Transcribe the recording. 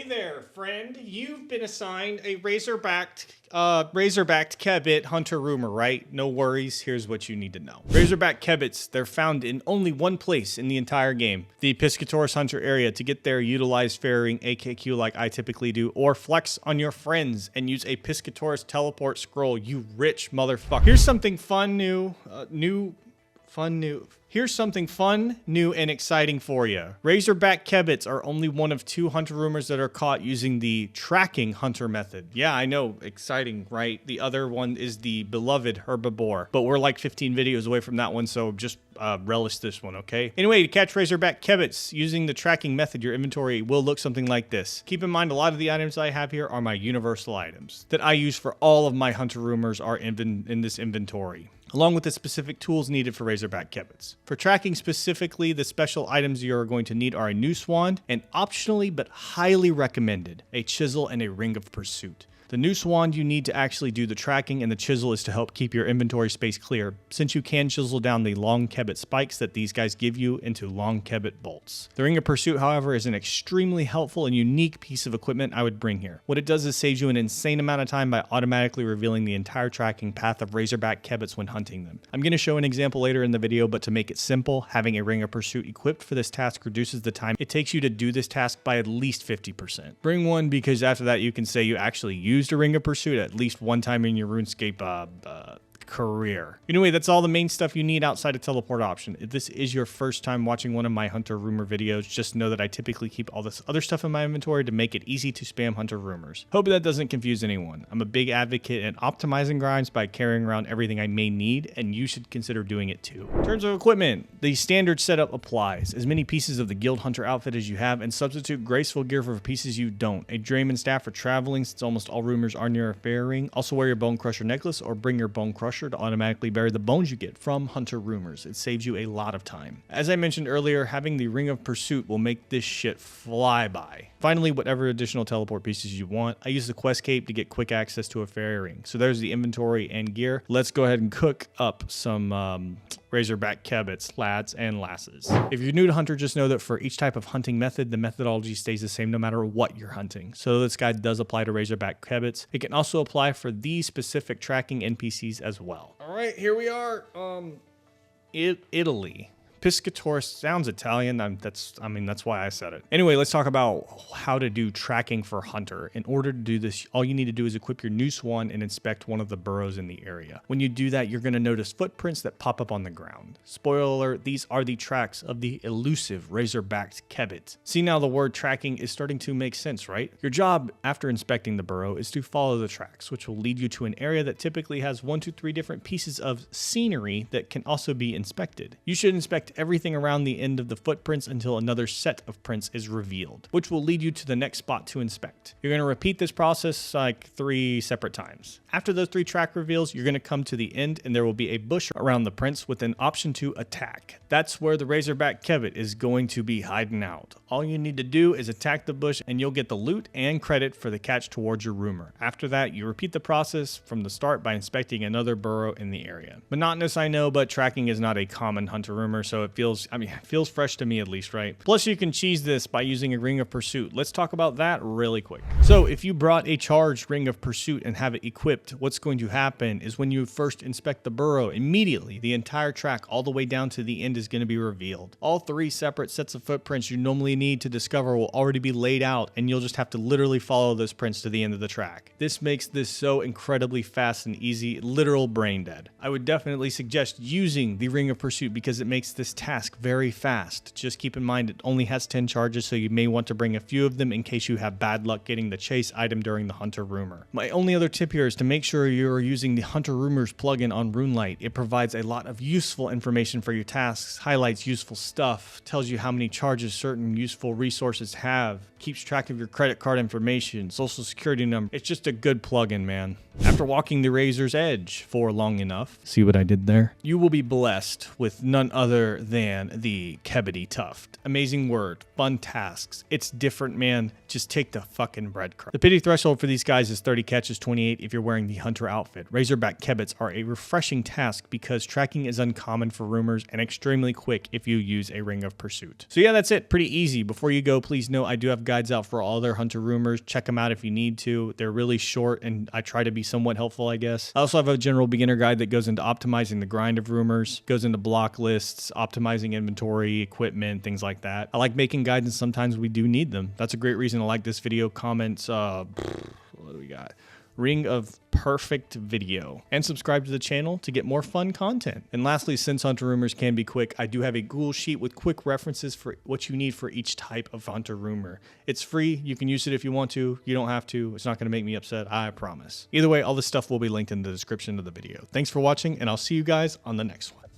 there, friend. You've been assigned a razorbacked Kebbit hunter rumor, right? No worries. Here's what you need to know. Razorback Kebbits, they're found in only one place in the entire game, the Piscatoris Hunter area. To get there, utilize ferrying AKQ like I typically do, or flex on your friends and use a Piscatoris teleport scroll, you rich motherfucker. Here's something Here's something fun, new, and exciting for you. Razorback Kebbits are only one of 2 hunter rumors that are caught using the tracking hunter method. Yeah, I know, exciting, right? The other one is the beloved Herbiboar, but we're like 15 videos away from that one, so just relish this one, okay? Anyway, to catch Razorback Kebbits using the tracking method, your inventory will look something like this. Keep in mind, a lot of the items I have here are my universal items that I use for all of my hunter rumors are in this inventory, along with the specific tools needed for Razorback Kebbits. For tracking specifically, the special items you are going to need are a noose wand, and optionally but highly recommended, a chisel and a ring of pursuit. The noose wand you need to actually do the tracking, and the chisel is to help keep your inventory space clear, since you can chisel down the long Kebbit spikes that these guys give you into long Kebbit bolts. The ring of pursuit, however, is an extremely helpful and unique piece of equipment I would bring here. What it does is saves you an insane amount of time by automatically revealing the entire tracking path of Razorback Kebbits when hunting them. I'm going to show an example later in the video, but to make it simple, having a ring of pursuit equipped for this task reduces the time it takes you to do this task by at least 50%. Bring one because after that you can say you actually used a ring of pursuit at least one time in your RuneScape career. Anyway, that's all the main stuff you need outside of teleport option. If this is your first time watching one of my hunter rumor videos, just know that I typically keep all this other stuff in my inventory to make it easy to spam hunter rumors. Hope that doesn't confuse anyone. I'm a big advocate in optimizing grinds by carrying around everything I may need, and you should consider doing it too. In terms of equipment, the standard setup applies. As many pieces of the guild hunter outfit as you have, and substitute graceful gear for pieces you don't. A Drayman staff for traveling, since almost all rumors are near a ferrying. Also wear your Bone Crusher necklace or bring your Bone Crusher to automatically bury the bones you get from hunter rumors. It saves you a lot of time. As I mentioned earlier, having the Ring of Pursuit will make this shit fly by. Finally, whatever additional teleport pieces you want. I use the quest cape to get quick access to a ferrying. So there's the inventory and gear. Let's go ahead and cook up some Razorback Kebbits, lads and lasses. If you're new to hunter, just know that for each type of hunting method, the methodology stays the same no matter what you're hunting. So this guide does apply to Razorback Kebbits. It can also apply for these specific tracking NPCs as well. All right, here we are. Italy. Piscatoris sounds Italian. That's why I said it. Anyway, let's talk about how to do tracking for hunter. In order to do this, all you need to do is equip your noose wand and inspect one of the burrows in the area. When you do that, you're going to notice footprints that pop up on the ground. Spoiler alert, these are the tracks of the elusive Razorbacked Kebbit. See, now the word tracking is starting to make sense, right? Your job after inspecting the burrow is to follow the tracks, which will lead you to an area that typically has 1 to 3 different pieces of scenery that can also be inspected. You should inspect everything around the end of the footprints until another set of prints is revealed, which will lead you to the next spot to inspect. You're going to repeat this process like 3 separate times. After those 3 track reveals, you're going to come to the end and there will be a bush around the prints with an option to attack. That's where the Razorback Kebbit is going to be hiding out. All you need to do is attack the bush and you'll get the loot and credit for the catch towards your rumor. After that, you repeat the process from the start by inspecting another burrow in the area. Monotonous, I know, but tracking is not a common hunter rumor, so it feels fresh to me at least, right? Plus, you can cheese this by using a Ring of Pursuit. Let's talk about that really quick. So if you brought a charged Ring of Pursuit and have it equipped, what's going to happen is when you first inspect the burrow, immediately the entire track all the way down to the end is going to be revealed. All 3 separate sets of footprints you normally need to discover will already be laid out, and you'll just have to literally follow those prints to the end of the track. This makes this so incredibly fast and easy, literal brain dead. I would definitely suggest using the Ring of Pursuit because it makes this task very fast. Just keep in mind it only has 10 charges, so you may want to bring a few of them in case you have bad luck getting the chase item during the hunter rumor. My only other tip here is to make sure you're using the Hunter Rumors plugin on Moonlight. It provides a lot of useful information for your tasks, highlights useful stuff, tells you how many charges certain useful resources have, keeps track of your credit card information, social security number. It's just a good plugin, man. After walking the razor's edge for long enough, see what I did there? You will be blessed with none other better than the Sabre-Toothed. Amazing word, fun tasks. It's different, man. Just take the fucking breadcrumb. The pity threshold for these guys is 30 catches, 28 if you're wearing the hunter outfit. Razorback Kebbits are a refreshing task because tracking is uncommon for roomers and extremely quick if you use a ring of pursuit. So yeah, that's it. Pretty easy. Before you go, please know I do have guides out for all other hunter roomers. Check them out if you need to. They're really short and I try to be somewhat helpful, I guess. I also have a general beginner guide that goes into optimizing the grind of roomers, goes into block lists, optimizing inventory, equipment, things like that. I like making guides and sometimes we do need them. That's a great reason to like this video. Comments, what do we got? Ring of perfect video, and subscribe to the channel to get more fun content. And lastly, since hunter rumors can be quick, I do have a Google sheet with quick references for what you need for each type of hunter rumor. It's free. You can use it if you want to. You don't have to. It's not going to make me upset. I promise. Either way, all this stuff will be linked in the description of the video. Thanks for watching, and I'll see you guys on the next one.